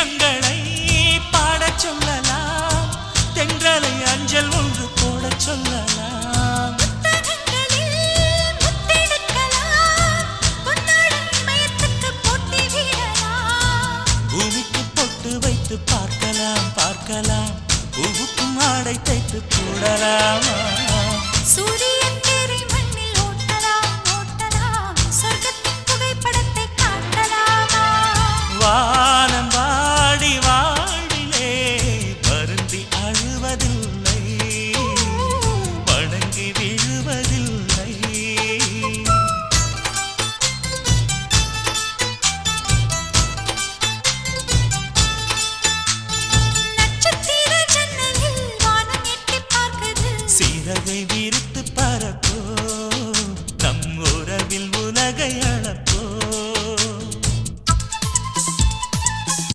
கீதங்களை பாடச் சொல்லலாம், தென்றலை அஞ்சல் ஒன்று போடச் சொல்லலாம். புத்தகங்களில் முத்தெடுக்கலாம், பொன்னாடை இமயத்துக்கு போட்டி விடலாம். பூமிக்கு பொட்டு வைத்து பார்க்கலாம் பார்க்கலாம், பூவுக்கும் ஆடை தைத்து போடலாமா? சூரியன் தேரை மண்ணில் ஓட்டலாம் ஓட்டலாம், சொர்க்கத்தின் புகைப்படத்தை காட்டலாமா? வா